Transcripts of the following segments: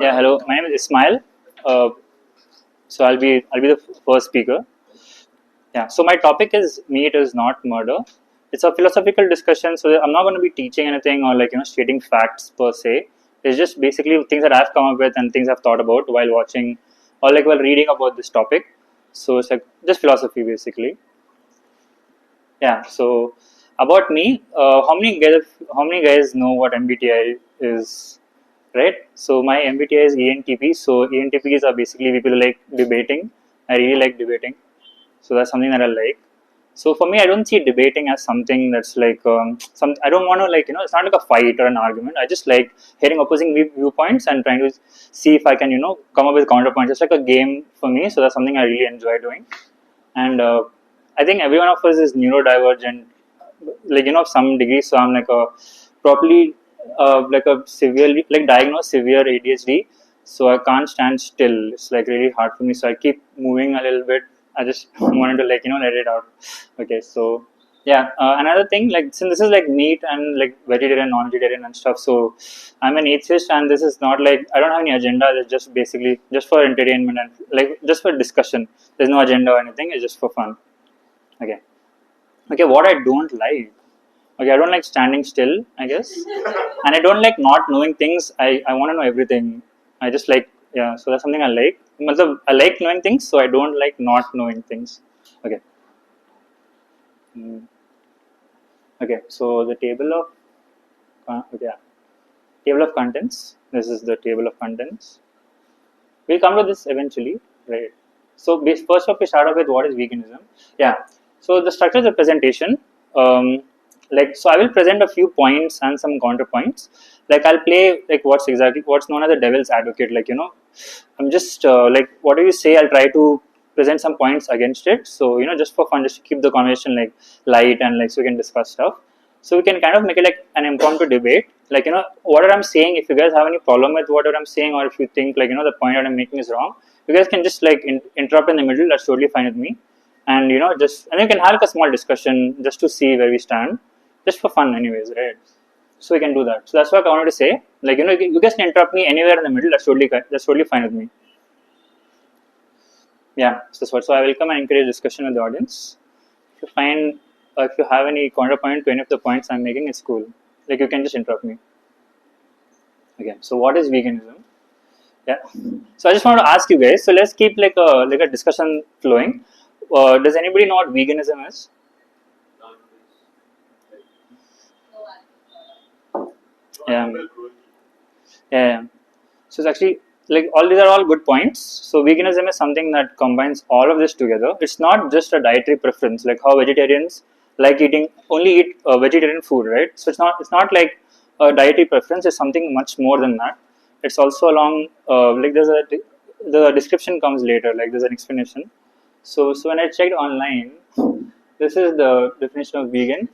Yeah, hello. My name is Ismail. Uh, so I'll be the first speaker. Yeah. So my topic is meat is not murder. It's a philosophical discussion. So I'm not going to be teaching anything or stating facts per se. It's just basically things that I've come up with and things I've thought about while watching or while reading about this topic. So it's like just philosophy basically. Yeah. So about me, how many guys know what MBTI is? Right? So my MBTI is ENTP. So ENTPs are basically people who like debating. I really like debating. So that's something that I like. So for me, I don't see debating as something that's some. I don't want to it's not like a fight or an argument. I just like hearing opposing viewpoints and trying to see if I can come up with counterpoints. It's like a game for me. So that's something I really enjoy doing. And I think every one of us is neurodivergent, some degree. So I'm like a properly like a severely diagnosed severe ADHD. So I can't stand still. It's like really hard for me. So I keep moving a little bit. I just wanted to let it out. Okay, so yeah. Another thing, since this is like meat and like vegetarian, non-vegetarian and stuff. So I'm an atheist, and this is not like I don't have any agenda. It's just basically just for entertainment and just for discussion. There's no agenda or anything. It's just for fun. Okay. Okay. What I don't like. Okay, I don't like standing still, I guess. And I don't like not knowing things. I want to know everything. I just like, yeah, so that's something I like. I like knowing things, so I don't like not knowing things. Okay. Okay, so the table of, table of contents. This is the table of contents. We'll come to this eventually, right? So first off, we start off with what is veganism. Yeah. So the structure of the presentation. So I will present a few points and some counterpoints. I'll play what's known as the devil's advocate. I'm just what do you say? I'll try to present some points against it. So just for fun, just to keep the conversation light and so we can discuss stuff. So we can kind of make it an impromptu debate. Whatever I'm saying, if you guys have any problem with whatever I'm saying, or if you think the point that I'm making is wrong, you guys can just interrupt in the middle. That's totally fine with me. And and you can have a small discussion just to see where we stand, just for fun, anyways, right? So we can do that. So that's what I wanted to say. You guys can interrupt me anywhere in the middle. That's totally fine with me. Yeah. So I welcome and encourage discussion with the audience. If you have any counterpoint to any of the points I'm making, it's cool. You can just interrupt me. Okay. So what is veganism? Yeah. So I just want to ask you guys. So let's keep a discussion flowing. Does anybody know what veganism is? Yeah. Yeah. So it's actually all these are all good points. So veganism is something that combines all of this together. It's not just a dietary preference, like how vegetarians only eat vegetarian food, right? So it's not like a dietary preference. It's something much more than that. It's also along the description comes later. There's an explanation. So when I checked online, this is the definition of vegan.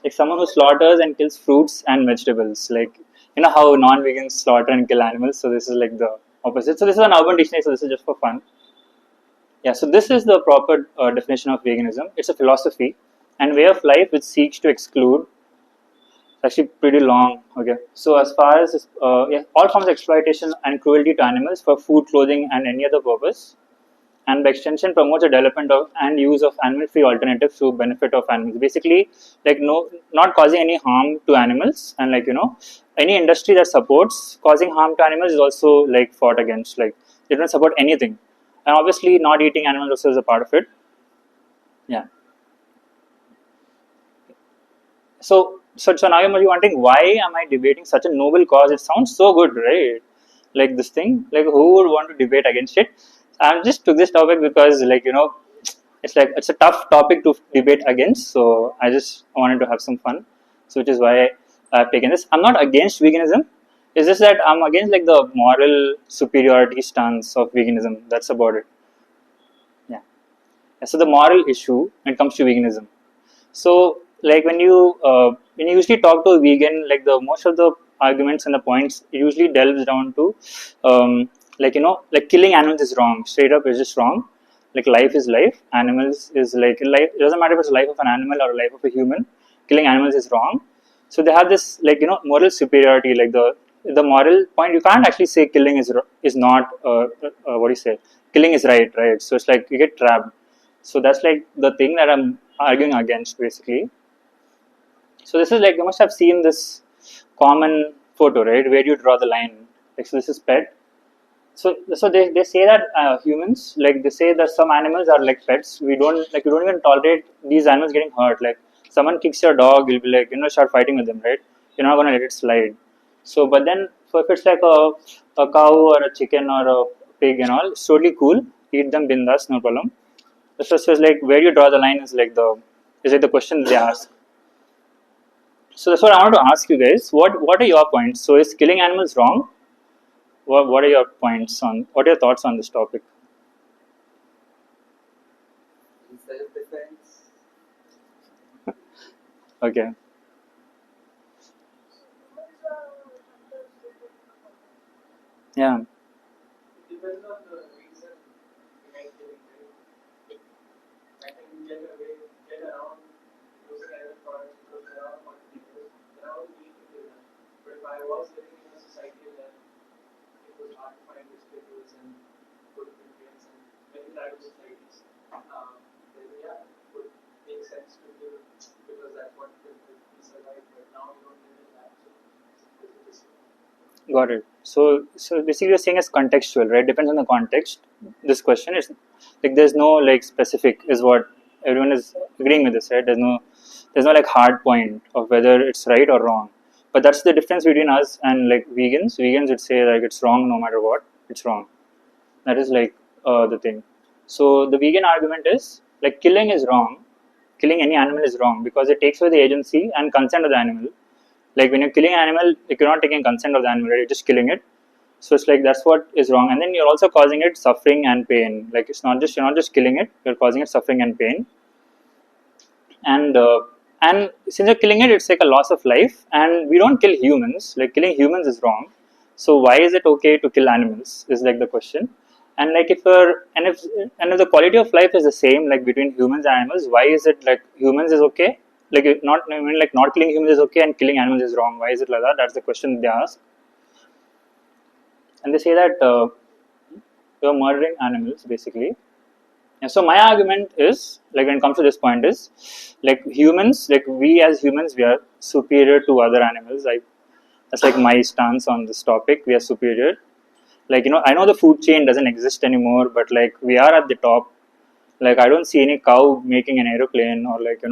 Someone who slaughters and kills fruits and vegetables. How non-vegans slaughter and kill animals. So this is the opposite. So this is an urban dictionary. So this is just for fun. Yeah. So this is the proper definition of veganism. It's a philosophy and way of life which seeks to exclude. It's actually pretty long. Okay. So as far as all forms of exploitation and cruelty to animals for food, clothing, and any other purpose. And by extension promotes the development of and use of animal-free alternatives to benefit of animals. Basically, not causing any harm to animals, and any industry that supports causing harm to animals is also fought against. They don't support anything, and obviously not eating animals also is a part of it. Yeah. So now you might be wondering, why am I debating such a noble cause? It sounds so good, right? This thing, who would want to debate against it? I just took this topic because it's a tough topic to debate against, so I just wanted to have some fun. So which is why I've taken this. I'm not against veganism. It's just that I'm against the moral superiority stance of veganism. That's about it. Yeah. So the moral issue when it comes to veganism. So when you usually talk to a vegan, the most of the arguments and the points usually delves down to killing animals is wrong. Straight up, is just wrong. Life is life. Animals is life. It doesn't matter if it's the life of an animal or the life of a human. Killing animals is wrong. So they have this moral superiority. the moral point, you can't actually say killing is not what do you say, killing is right? So it's like you get trapped. So that's like the thing that I'm arguing against basically. So this is like, you must have seen this common photo, right, where you draw the line. Like, so this is pet. So they say that humans, like they say that some animals are like pets. We don't like, you don't even tolerate these animals getting hurt. Like someone kicks your dog, you'll be like, start fighting with them, right? You're not gonna let it slide. So but then, so if it's like a cow or a chicken or a pig and all, it's totally cool. Eat them bindas, no problem. So it's like where you draw the line is like the question they ask. So that's what I want to ask you guys. What are your points? So is killing animals wrong? What are your points on? What are your thoughts on this topic? Self-defense. Okay. Yeah. Depends on the reason behind killing, right? I can get around using animal products because there are quantities. There are need to kill them. But if I was living in a society where it was hard to find vegetables and good nutrients and many tribal societies, then yeah, it would make sense to kill because that's what will help me survive. But now we don't live in that, so it's Got it. So basically, you're saying it's contextual, right? Depends on the context. This question is like there's no like specific is what everyone is agreeing with this, right? There's no like hard point of whether it's right or wrong. But that's the difference between us and like vegans. Vegans would say like it's wrong no matter what. It's wrong. That is like the thing. So the vegan argument is like killing is wrong. Killing any animal is wrong because it takes away the agency and consent of the animal. Like when you're killing an animal, like you're not taking consent of the animal, right? You're just killing it. So it's like that's what is wrong, and then you're also causing it suffering and pain. Like it's not just, you're not just killing it, you're causing it suffering and pain. And since you're killing it, it's like a loss of life. And we don't kill humans. Like killing humans is wrong. So why is it okay to kill animals? Is like the question. And like if the quality of life is the same like between humans and animals, why is it like humans is okay? Like not, I mean, like not killing humans is okay and killing animals is wrong. Why is it like that? That's the question they ask. And they say that you're murdering animals basically. And so my argument is like when it comes to this point is like humans, like we as humans, we are superior to other animals. That's like my stance on this topic. We are superior. Like I know the food chain doesn't exist anymore, but like we are at the top. Like I don't see any cow making an aeroplane or like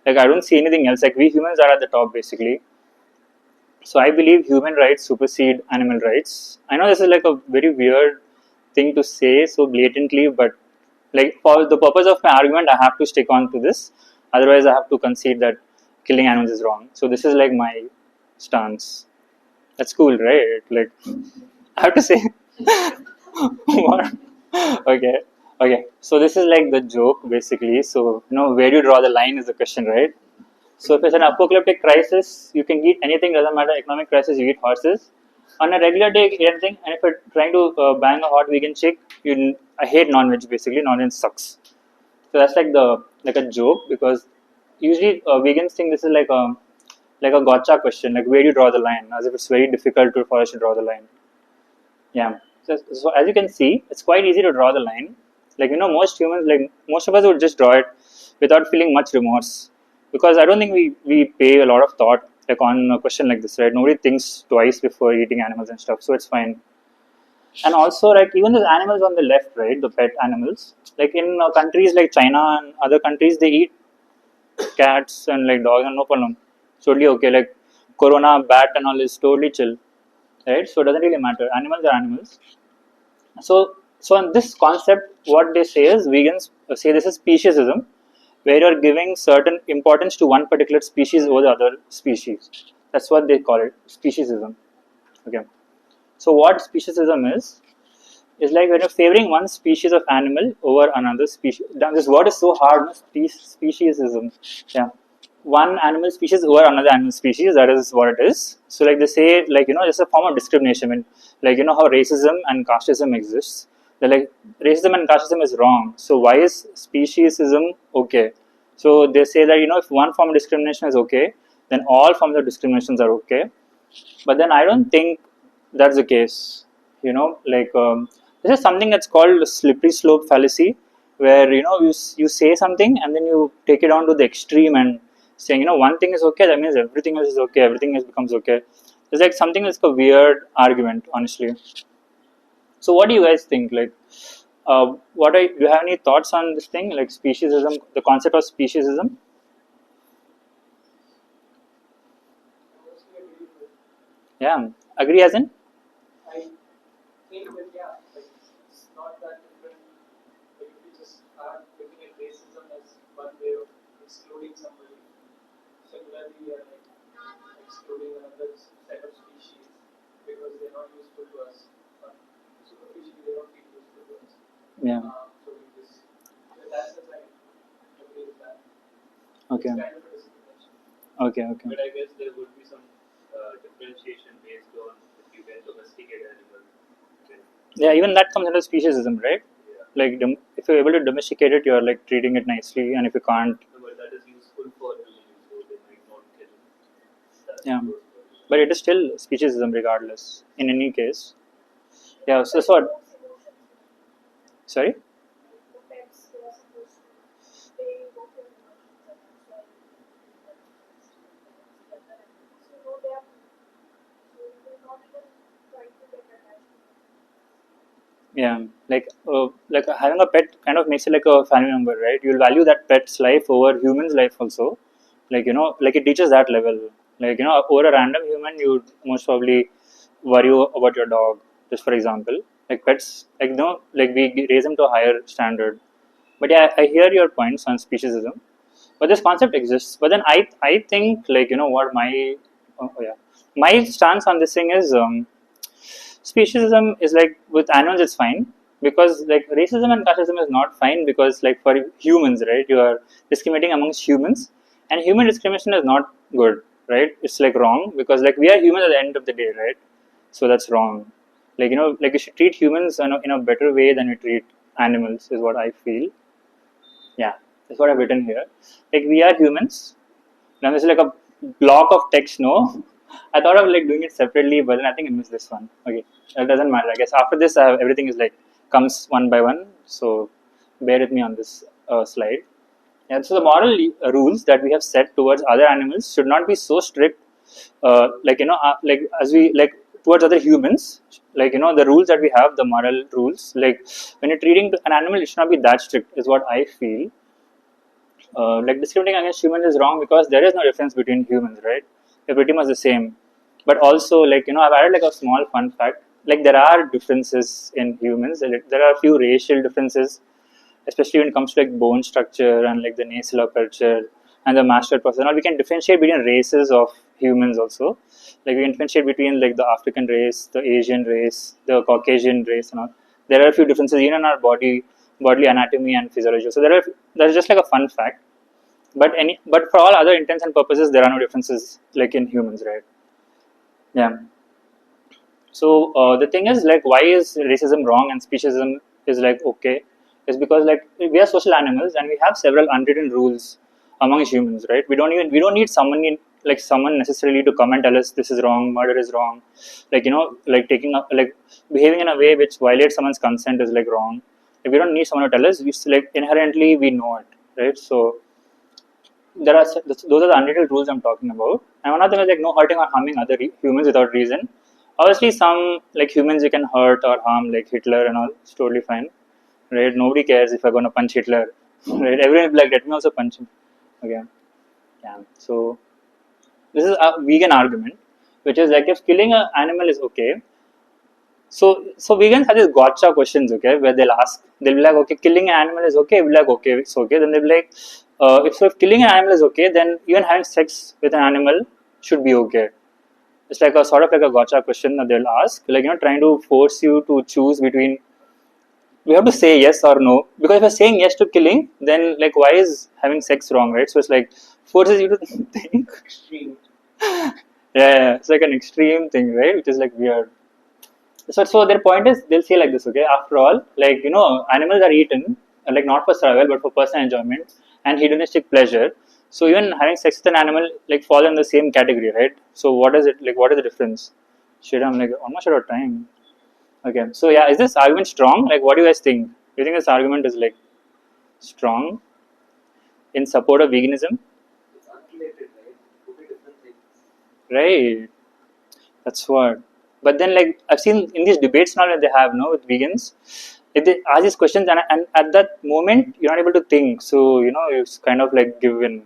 like I don't see anything else. Like we humans are at the top basically. So I believe human rights supersede animal rights. I know this is like a very weird thing to say so blatantly, but like for the purpose of my argument, I have to stick on to this. Otherwise, I have to concede that killing animals is wrong. So this is like my stance. That's cool, right? Like I have to say what? Okay. Okay. So this is like the joke basically. So where do you draw the line is the question, right? So if it's an apocalyptic crisis, you can eat anything, doesn't matter. Economic crisis, you eat horses. On a regular day, you eat anything. And if you're trying to bang a hot vegan chick, I hate non-veg basically. Non-veg sucks. So that's like a joke because usually vegans think this is like a gotcha question, like where do you draw the line, as if it's very difficult for us to draw the line. Yeah. So as you can see, it's quite easy to draw the line. Like most humans, like most of us would just draw it without feeling much remorse because I don't think we pay a lot of thought like on a question like this, right? Nobody thinks twice before eating animals and stuff, so it's fine. And also like even those animals on the left, right, the pet animals, like in countries like China and other countries, they eat cats and like dogs and no problem. It's totally okay. Like corona bat and all is totally chill, right? So it doesn't really matter. Animals are animals. So in this concept, what they say is vegans say this is speciesism, where you're giving certain importance to one particular species over the other species. That's what they call it, speciesism. Okay. So what speciesism is like when you're favoring one species of animal over another species. This word is so hard, no? Speciesism. Yeah. One animal species over another animal species, that is what it is. So like they say, like it's a form of discrimination. When, like how racism and casteism exists. They're like racism and casteism is wrong. So why is speciesism okay? So they say that if one form of discrimination is okay, then all forms of discriminations are okay. But then I don't think that's the case. This is something that's called a slippery slope fallacy, where you say something and then you take it down to the extreme and saying one thing is okay, that means everything else is okay, everything else becomes okay. It's like something that's a weird argument, honestly. So what do you guys think? Do you have any thoughts on this thing, like speciesism, the concept of speciesism? Mostly agree with. Yeah, agree as in? I think that yeah, like it's not that different. Like if we just start looking at racism as one way of excluding somebody, similarly we are like excluding another set of species because they're not useful to us. But superficially they don't feel useful to us. Yeah. So we just in that sense I agree with that. Okay. It's kind of a discrimination. Okay. But I guess there would be some differentiation based on if you can domesticate animals. Yeah, even that comes under speciesism, right? Yeah. Like if you're able to domesticate it, you're like treating it nicely, and if you can't, No, but that is useful for humans, so they might not kill it. That's Yeah. good. but it is still speciesism regardless. In any case, yeah. So that's what. Sorry. Yeah, like having a pet kind of makes it like a family member, right? You'll value that pet's life over human's life also. Like it teaches that level. Over a random human, you'd most probably worry about your dog. Just for example, like pets, like we raise them to a higher standard. But yeah, I hear your points on speciesism. But this concept exists. But then I think what my stance on this thing is. Speciesism is like with animals it's fine, because like racism and casteism is not fine, because like for humans, right, you are discriminating amongst humans, and human discrimination is not good, right? It's like wrong, because like we are humans at the end of the day, right? So that's wrong. Like you should treat humans in a better way than you treat animals, is what I feel. Yeah, that's what I've written here. Like we are humans. Now this is like a block of text, no? I thought of like doing it separately, but then I think I missed this one. Okay, that doesn't matter. I guess after this, everything is like comes one by one. So bear with me on this slide. Yeah, so the moral rules that we have set towards other animals should not be so strict. Like as we like towards other humans. The rules that we have, the moral rules. Like when you're treating an animal, it should not be that strict. Is what I feel. Like discriminating against humans is wrong, because there is no difference between humans, right? They're pretty much the same. But also, I've added like a small fun fact. Like there are differences in humans. There are a few racial differences, especially when it comes to like bone structure and like the nasal aperture and the mastoid process. Now we can differentiate between races of humans also. Like we can differentiate between like the African race, the Asian race, the Caucasian race, and all. There are a few differences even in our bodily anatomy and physiology. So that's just like a fun fact. But for all other intents and purposes, there are no differences like in humans, right? Yeah. So the thing is, like, why is racism wrong and speciesism is like okay? Is because like we are social animals and we have several unwritten rules among humans, right? We don't need someone necessarily to come and tell us this is wrong, murder is wrong, like behaving in a way which violates someone's consent is like wrong. Like, we don't need someone to tell us. Like inherently we know it, right? So those are the unwritten rules I'm talking about. And one of them is like no hurting or harming other humans without reason. Obviously, some like humans you can hurt or harm, like Hitler and all. It's totally fine, right? Nobody cares if I'm gonna punch Hitler, right? Everyone will be like, let me also punch him. Okay, yeah. So this is a vegan argument, which is like if killing an animal is okay. So vegans have these gotcha questions, okay, where they'll be like, okay, killing an animal is okay. We'll be like, okay, it's okay. Then they'll be like, if killing an animal is okay, then even having sex with an animal should be okay. It's like a sort of like a gotcha question that they'll ask, like trying to force you to choose between. We have to say yes or no, because if you're saying yes to killing, then like why is having sex wrong, right? So it's like forces you to think. Extreme. Yeah, it's like an extreme thing, right? Which is like weird. So their point is they'll say like this, okay? After all, animals are eaten like not for survival but for personal enjoyment and hedonistic pleasure. So even having sex with an animal like fall in the same category, right? So what is it like? What is the difference? Shit, I'm like almost out of time. Okay, so yeah, is this argument strong? Like, what do you guys think? Do you think this argument is like strong in support of veganism? It's unrelated, right? Could be different things. Right. That's what. But then, like I've seen in these debates now that they have no with vegans, if they ask these questions and at that moment you're not able to think, so it's kind of like give in.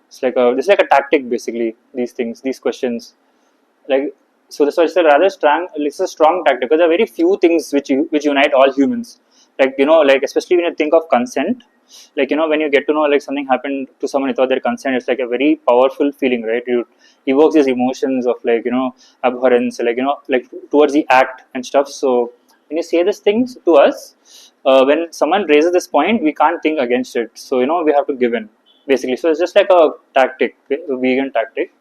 It's like a tactic basically. These things, these questions, like so. This is a rather strong. It's a strong tactic because there are very few things which unite all humans. Like like especially when you think of consent, like when you get to know like something happened to someone without their consent, it's like a very powerful feeling, right? You evokes these emotions of like abhorrence, like like towards the act and stuff. So when you say these things to us, when someone raises this point, we can't think against it. So we have to give in basically. So it's just like a tactic, a vegan tactic.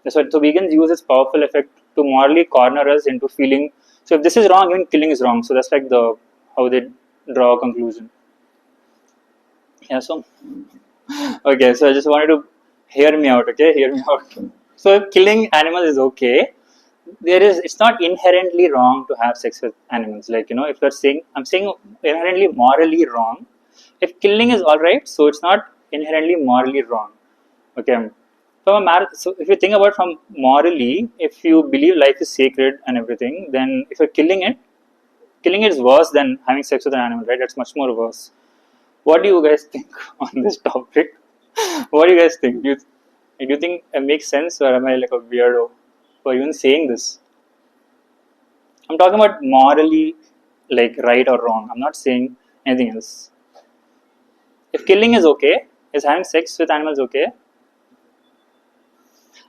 So vegans use this powerful effect to morally corner us into feeling. So if this is wrong, even killing is wrong. So that's like the how they draw a conclusion. Yeah. So okay. So I just wanted to hear me out. Okay, hear me out. So if killing animals is okay, it's not inherently wrong to have sex with animals. Like if you're saying I'm saying inherently morally wrong. If killing is all right, so it's not inherently morally wrong. Okay. So if you think about from morally, if you believe life is sacred and everything, then if you're killing it is worse than having sex with an animal, right? That's much more worse. What do you guys think on this topic? What do you guys think? Do you think it makes sense, or am I like a weirdo for even saying this? I'm talking about morally, like right or wrong. I'm not saying anything else. If killing is okay, is having sex with animals okay?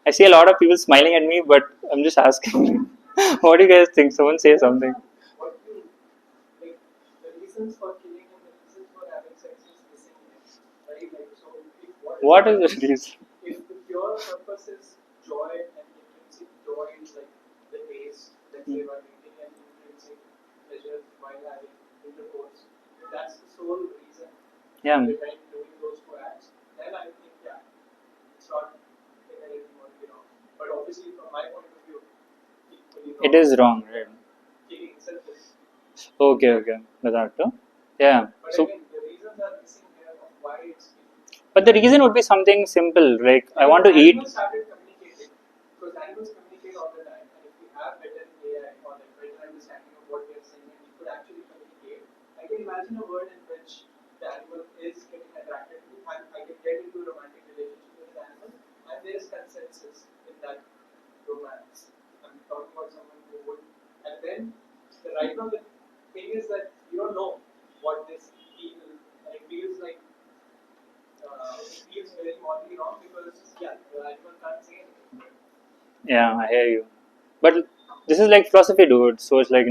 I see a lot of people smiling at me, but I'm just asking. What do you guys think? Someone say something. What you like the reasons for killing and the reasons for having sex is missing here, right? Like so, What is the reason? if the pure purpose is joy and intrinsic joy is like the taste, let's say while eating and intrinsic pleasure while having intercourse, if that's the sole reason Yeah, behind doing those two acts, then I think it's not inherently morally wrong. But obviously, from my point of view, equally wrong. it is wrong, right? Killing itself is. Okay. Without to. Yeah. But So, again, the reasons are missing here of why it's but the reason would be something simple, like I want to eat. Animals started communicating because animals communicate all the time, and if we have better AI or like better understanding of what they're saying, and we could actually communicate, I can imagine a world in which the animal is getting attracted to, and I can get into a romantic relationship with an animal, and there is consensus in that romance. I'm talking about someone who would, and then right now the thing is that you don't know what this feels, and it feels like. It feels very morally wrong because the animal can't say anything. Yeah, I hear you. But this is like philosophy, dude. So it's like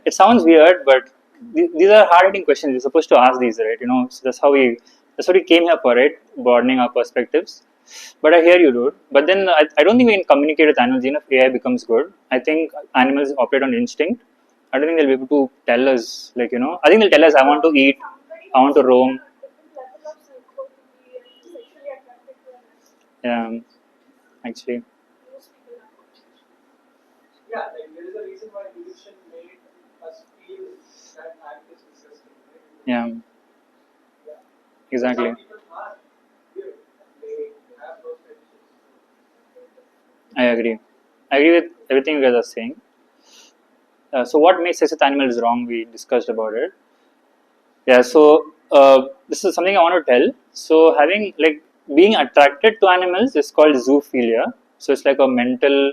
it sounds weird, but these are hard-hitting questions. We're supposed to ask these, right? So that's what we came here for, right? Broadening our perspectives. But I hear you, dude. But then I don't think we can communicate with animals. If AI becomes good, I think animals operate on instinct. I don't think they'll be able to tell us, like I think they'll tell us, I want to eat, I want to roam. Yeah, actually. Yeah, like there is a reason why evolution made us feel that act is disgusting. Right? Yeah, Yeah. exactly. Some people are weird. They have those fetishes. I agree. I agree with everything you guys are saying. So what makes sex with animals wrong? We discussed about it. Yeah. So this is something I want to tell. So having like being attracted to animals is called zoophilia. So it's like a mental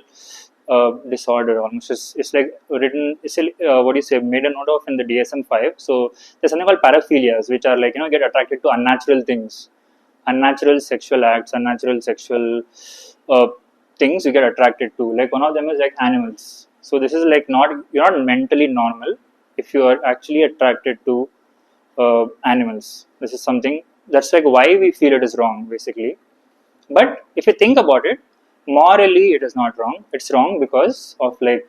disorder almost. It's like written. It's what do you say? Made a note of in the DSM-5. So there's something called paraphilias, which are like get attracted to unnatural things, unnatural sexual acts, unnatural sexual uh, things you get attracted to. Like one of them is like animals. So this is like you're not mentally normal if you are actually attracted to animals. This is something that's like why we feel it is wrong, basically. But if you think about it, morally it is not wrong. It's wrong because of like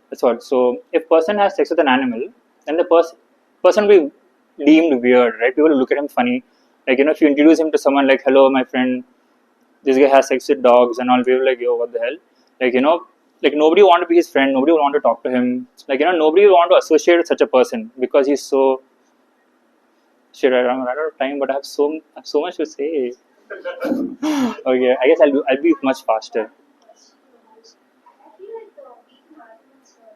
that's what. So if person has sex with an animal, then the person will be deemed weird, right? People will look at him funny. Like, you know, if you introduce him to someone like, hello, my friend, this guy has sex with dogs and all, people like, yo, what the hell? Like, you know, like nobody will want to be his friend, nobody will want to talk to him. Like, you know, nobody will want to associate with such a person because he's so shit. I'm out of time, but I have so much to say. Okay, I guess I'll be much faster. I feel like the vegan arguments are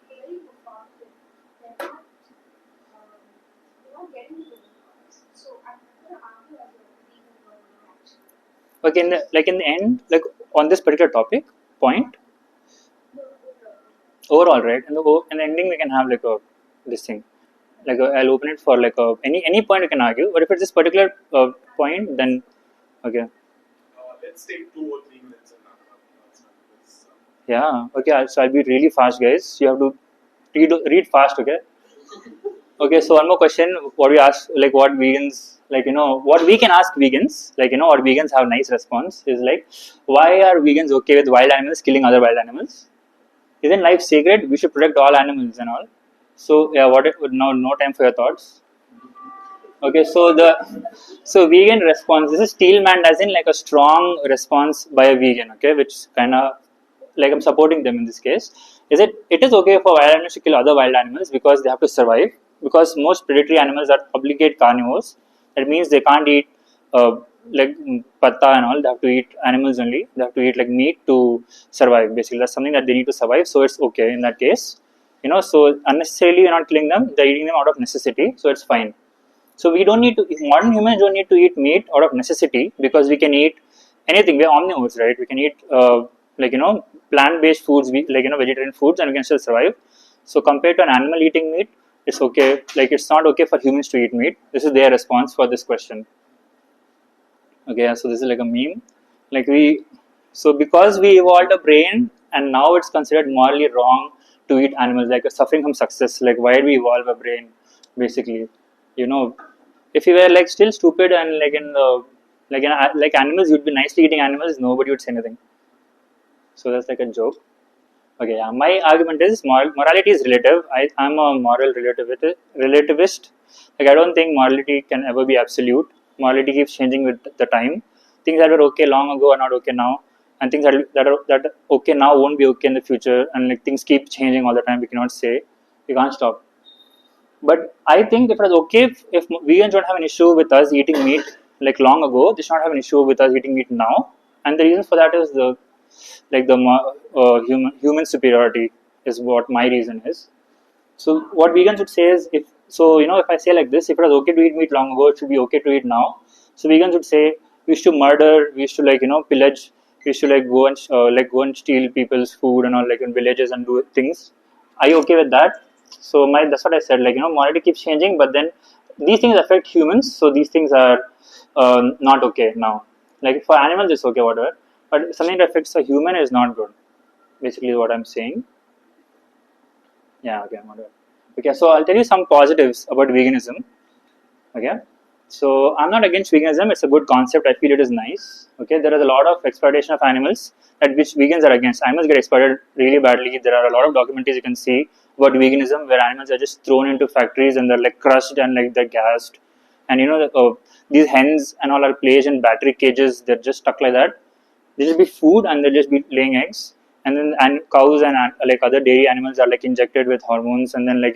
very profound. They're not getting to the points. So I'm going to argue as a vegan or not actually. Okay, in the end, like on this particular topic point, No, overall. overall, right? In the ending, we can have like a this thing. Like I'll open it for like any point you can argue. But if it's this particular point, then okay, Let's take 2 or 3 minutes and this. yeah, okay. So I'll be really fast, guys. You have to read fast, okay? Okay. So one more question. What we ask, like what vegans, like you know, what we can ask vegans, like you know, what vegans have nice response is like, why are vegans okay with wild animals killing other wild animals? Isn't life sacred? We should protect all animals and all. So yeah, what now? No time for your thoughts. Okay, so vegan response. This is steel man as in like a strong response by a vegan. Okay, which kind of like I'm supporting them in this case. It is okay for wild animals to kill other wild animals because they have to survive. Because most predatory animals are obligate carnivores. That means they can't eat like patta and all. They have to eat animals only. They have to eat like meat to survive. Basically, that's something that they need to survive. So it's okay in that case. You know, so unnecessarily you're not killing them. They're eating them out of necessity. So it's fine. So we don't need to. Modern humans don't need to eat meat out of necessity because we can eat anything. We're omnivores, right? We can eat like you know plant-based foods, like you know vegetarian foods, and we can still survive. So compared to an animal eating meat, it's okay. Like it's not okay for humans to eat meat. This is their response for this question. Okay, so this is like a meme. Like so because we evolved a brain, and now it's considered morally wrong to eat animals. Like suffering from success. Like why did we evolve a brain? Basically, you know, if you were like still stupid and like in the like animals, you'd be nicely eating animals. Nobody would say anything. So that's like a joke. Okay, yeah. My argument is morality is relative. I'm a moral relativist. Like I don't think morality can ever be absolute. Morality keeps changing with the time. Things that were okay long ago are not okay now, and things that are okay now won't be okay in the future. And like things keep changing all the time. We cannot say, we can't stop. But I think if it was okay if vegans don't have an issue with us eating meat like long ago, they should not have an issue with us eating meat now. And the reason for that is the like the human superiority is what my reason is. So what vegans would say is if I say like this, if it was okay to eat meat long ago, it should be okay to eat now. So vegans would say we should murder, we should like pillage, we should like go and steal people's food and all like in villages and do things. Are you okay with that? So that's what I said. Like morality keeps changing, but then these things affect humans, so these things are not okay now. Like for animals, it's okay, whatever. But something that affects a human is not good. Basically, what I'm saying. Yeah, okay, whatever. Okay, so I'll tell you some positives about veganism. Okay, so I'm not against veganism. It's a good concept. I feel it is nice. Okay, there is a lot of exploitation of animals that which vegans are against. Animals get exploited really badly. There are a lot of documentaries you can see about veganism where animals are just thrown into factories and they're like crushed and like they're gassed. And these hens and all are placed in battery cages. They're just stuck like that. They just be food and they'll just be laying eggs. And cows and like other dairy animals are like injected with hormones, and then like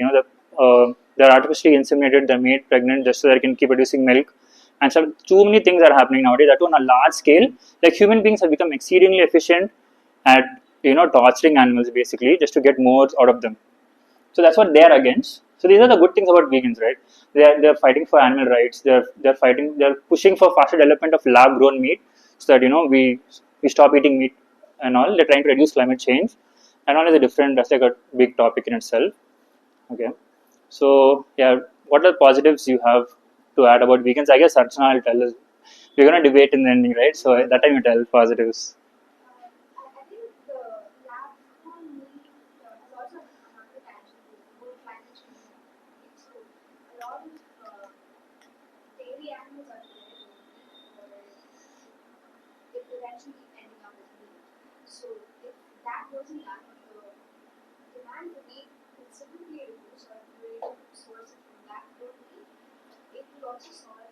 they're artificially inseminated, they're made pregnant just so they can keep producing milk. And so too many things are happening nowadays. That on a large scale, like human beings have become exceedingly efficient at torturing animals basically just to get more out of them. So that's what they're against. So these are the good things about vegans, right? They're fighting for animal rights. They're pushing for faster development of lab grown meat so that we stop eating meat and all. They're trying to reduce climate change. And all is a different. That's like a big topic in itself. Okay. So yeah, what are the positives you have to add about vegans? I guess Archana will tell us. We're gonna debate in the ending, right? So that time you tell positives. I think the lab grown meat has also another tangent with more climate change. So a lot of dairy animals are related or it eventually ending up as meat. So if that wasn't done, the demand for meat considerably reduced or if we were able to source it from lab grown meat, it will also solve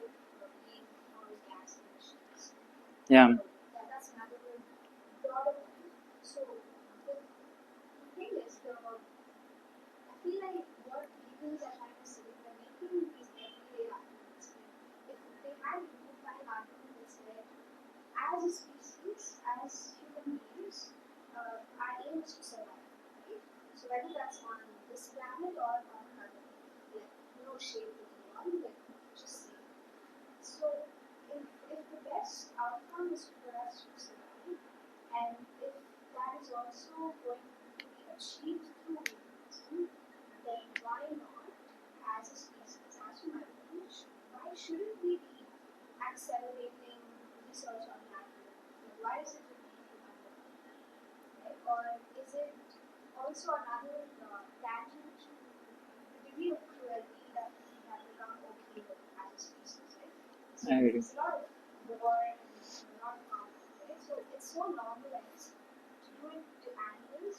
being Yeah. That's another good broader point. So the thing is, I feel like what vegans are trying to say, they're making these everyday arguments. If they had unified argument instead, as a species, as human beings, our aim is to survive, right? So whether that's on this planet or on another, like no shade to anyone, like just say. So if the best outcome is for us to survive, and if that is also going to be achieved through veganism, then why not, as a species, as human beings, why shouldn't we be accelerating research on that? Like, why is it a right? Or is it also another tangent to the degree of cruelty that we have become okay with as a species, right? So I agree. it's a lot of war and a lot of conflict, right? So it's so normalized to do it to animals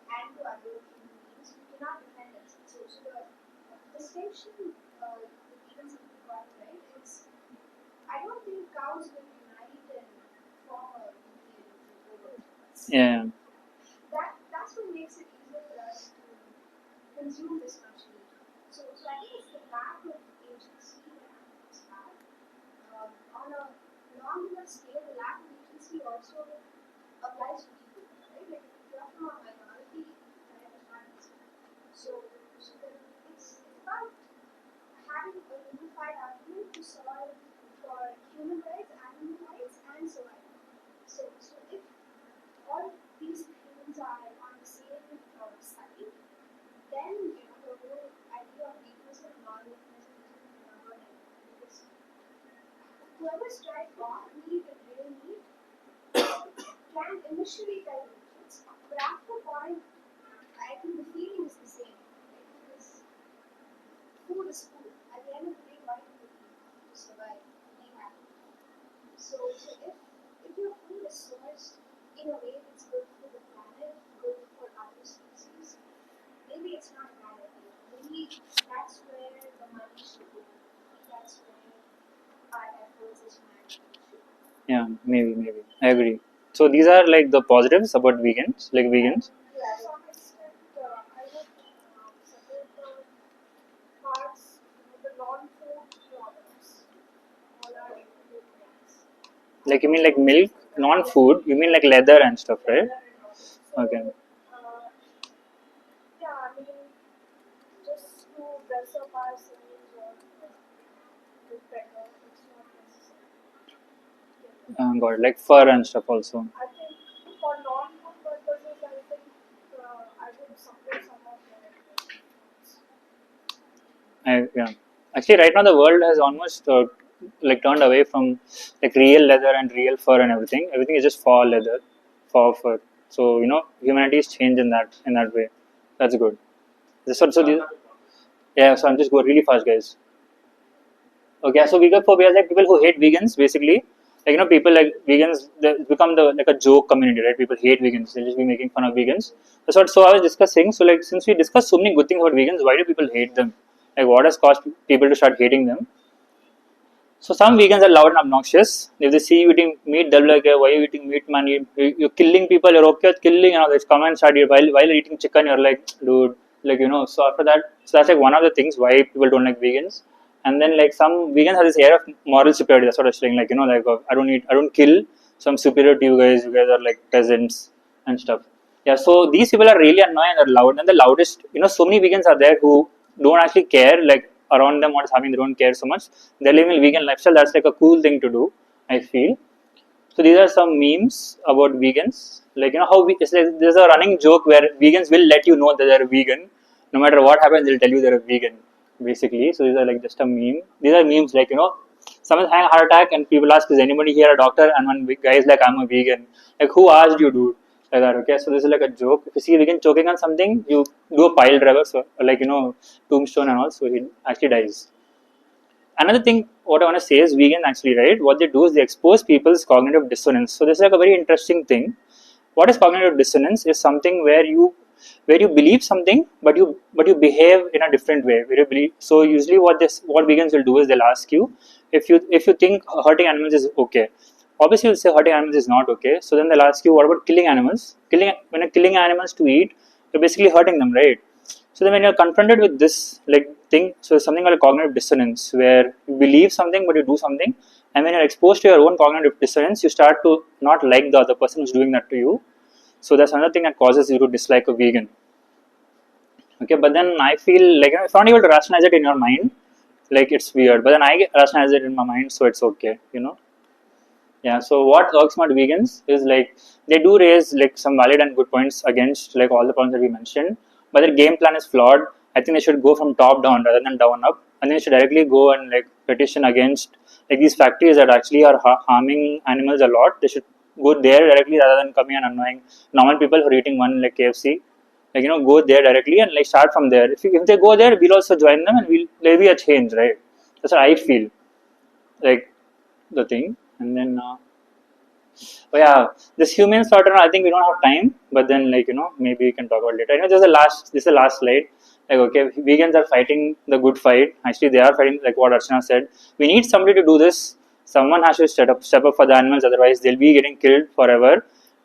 and to other human beings who cannot defend themselves. So the distinction the vegans have got right is I don't think cows will unite and form a union over us. Yeah. That's what makes it easier for us to consume this much meat. So I think it's the lack of agency that animals have. On a long enough scale, the lack of agency also applies to people, right? Like if you're from a minority, then it's not easy. So then it's about having a unified argument to solve for human rights, animal rights, and survival. So if all these things are on the same side, then the whole idea of veganism and non-veganism isn't number one. Because whoever's tried raw meat and real meat can initially tell the difference, but after a point, I think the feeling is the same. Right? Because food is food. At the end of the day, what do you eat to survive, to be happy? So if your food is sourced in a way that's good for the planet, good for other species, maybe it's not a bad idea. Maybe that's where the money should go. That's where our efforts as humanity should go. Yeah, maybe. I agree. So these are like the positives about vegans, like vegans. Yeah, to some extent, I would separate the parts, the non-food products, all are included things. Like you mean like milk, non-food. You mean like leather and stuff, right? Okay. Yeah, I mean, just to dress up ourselves or look better, it's not necessary. Got it. Like fur and stuff also. I think for non-food purposes, I think I would support some of the Yeah. Actually, right now the world has almost like turned away from like real leather and real fur and everything. Everything is just for leather, for fur. So humanity is changed in that way. That's good. Yeah. So I'm just going really fast, guys. Okay, so vegaphobia is like people who hate vegans, basically. Like people like vegans, they become like a joke community, right? People hate vegans; they'll just be making fun of vegans. That's what. So I was discussing. So like, since we discussed so many good things about vegans, why do people hate them? Like, what has caused people to start hating them? So some vegans are loud and obnoxious. If they see you eating meat, they'll be like, "Why are you eating meat, man? You're killing people. You're okay with killing." And all this. Come and start while you're eating chicken. You're like, dude, So after that, so that's like one of the things why people don't like vegans. And then like some vegans have this air of moral superiority. That's what I was saying. Like I don't kill. So I'm superior to you guys. You guys are like peasants and stuff. Yeah. So these people are really annoying. They're loud and the loudest. So many vegans are there who don't actually care. Like around them what is happening, they don't care so much. They're living a vegan lifestyle. That's like a cool thing to do, I feel. So these are some memes about vegans. Like how it's like there's a running joke where vegans will let you know that they're a vegan. No matter what happens, they'll tell you they're a vegan, basically. So these are like just a meme. These are memes like someone's having a heart attack and people ask, is anybody here a doctor? And one guy is like, I'm a vegan. Like who asked you, dude? Like that. Okay, so this is like a joke. If you see a vegan choking on something, you do a pile driver, so like tombstone and all, so he actually dies. Another thing what I want to say is vegan actually, right, what they do is they expose people's cognitive dissonance. So this is like a very interesting thing. What is cognitive dissonance is something where you believe something but you behave in a different way, where you believe. So usually what vegans will do is they'll ask you if you think hurting animals is okay, obviously you'll say hurting animals is not okay. So then they'll ask you, what about killing animals? When you're killing animals to eat, you're basically hurting them, right? So then when you're confronted with this thing, so it's something called cognitive dissonance, where you believe something but you do something, and when you're exposed to your own cognitive dissonance, you start to not like the other person who's doing that to you. So that's another thing that causes you to dislike a vegan. Okay, but then I feel like, if I'm not able to rationalize it in your mind, it's weird. But then I rationalize it in my mind, so it's okay. Yeah. So what irks me about vegans is they do raise some valid and good points against all the problems that we mentioned, but their game plan is flawed. I think they should go from top down rather than down up, and they should directly go and petition against these factories that actually are harming animals a lot. They should go there directly rather than coming and annoying normal people who are eating one KFC. Go there directly and start from there. If they go there, we'll also join them, and there'll be a change, right? That's what I feel. The thing, and then oh yeah, this human slaughter, I think we don't have time, but then maybe we can talk about it later. This is the last slide. Okay, vegans are fighting the good fight. Actually, they are fighting, what Archana said. We need somebody to do this. Someone has to step up for the animals, otherwise they'll be getting killed forever.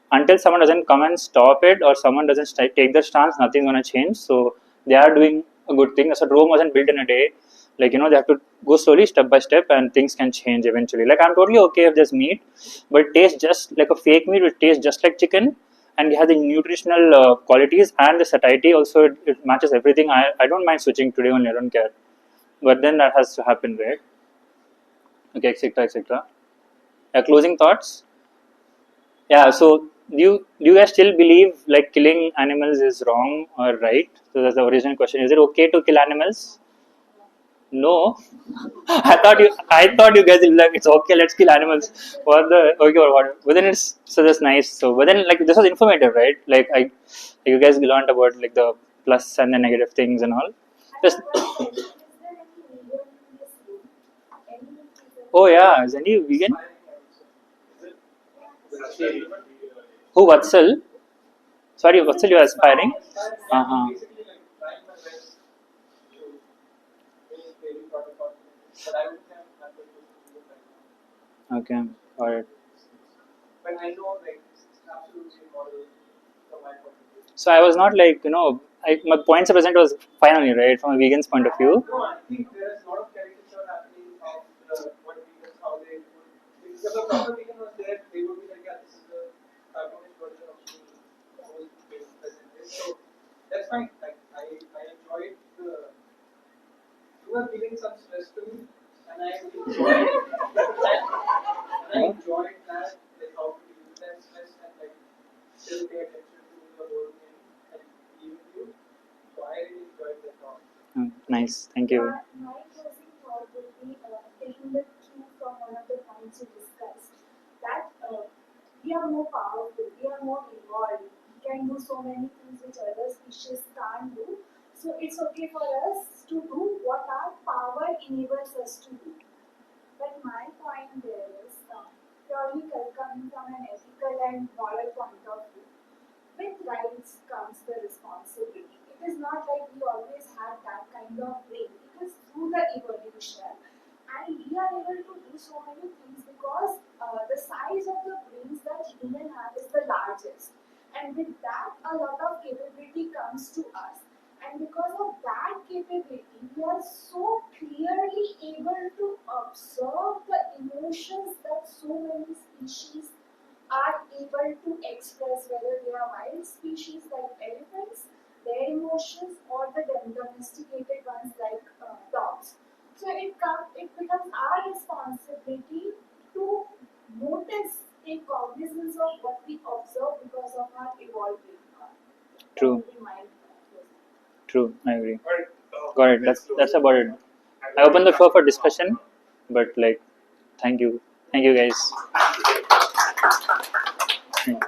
Until someone doesn't come and stop it, or someone doesn't take the stance, nothing's gonna change. So they are doing a good thing. So Rome wasn't built in a day. They have to go slowly, step by step, and things can change eventually. I'm totally okay if there's meat, but it tastes just like a fake meat. It tastes just like chicken, and it has the nutritional qualities and the satiety. Also, it matches everything. I don't mind switching today only. I don't care. But then that has to happen, right? Okay, etc., etc. Closing thoughts. Yeah. So do you guys still believe killing animals is wrong or right? So that's the original question. Is it okay to kill animals? No, I thought you guys will it's okay. Let's kill animals. What the okay or what? But then it's so that's nice. So but then this was informative, right? You guys learned about the plus and the negative things and all. Just oh yeah, is any vegan? Who Vatsal? Sorry, Vatsal, you are aspiring. Uh-huh. Basically, trying my best to make daily protocol, but I would say I'm going to do it right now. Okay, got it. But I know it's absolutely immoral from my point of view. So I was not my points presented was finally right from a vegan's point of view. No, I think there is a lot of caricature happening of what vegans, how they would. If a proper vegan was there, they would be like, yeah, this is the cartoonish version of me who is being presented. So that's fine. I enjoyed the. You were giving some stress to me, and I enjoyed that. And I enjoyed that, how to use that stress and still pay attention to the whole thing and be with you. So I really enjoyed that talk. Nice, thank you. My closing thought would be taking the cue from one of the points you discussed, that we are more powerful, we are more evolved, we can do so many things which other species can't do. So it's okay for us to do what our power enables us to do. But my point there is purely coming from an ethical and moral point of view. With rights comes the responsibility. It is not like we always had that kind of brain. It is through the evolution, and we are able to do so many things because the size of the brains that human have is the largest. And with that, a lot of capability comes to us. And because of that capability, we are so clearly able to observe the emotions that so many species are able to express, whether they are wild species like elephants, their emotions, or the domesticated ones like dogs. So it becomes our responsibility to notice, take cognizance of what we observe because of our evolving. True. That would be my True, I agree. Got it. That's about it. I open the floor for discussion, but thank you guys. Yeah.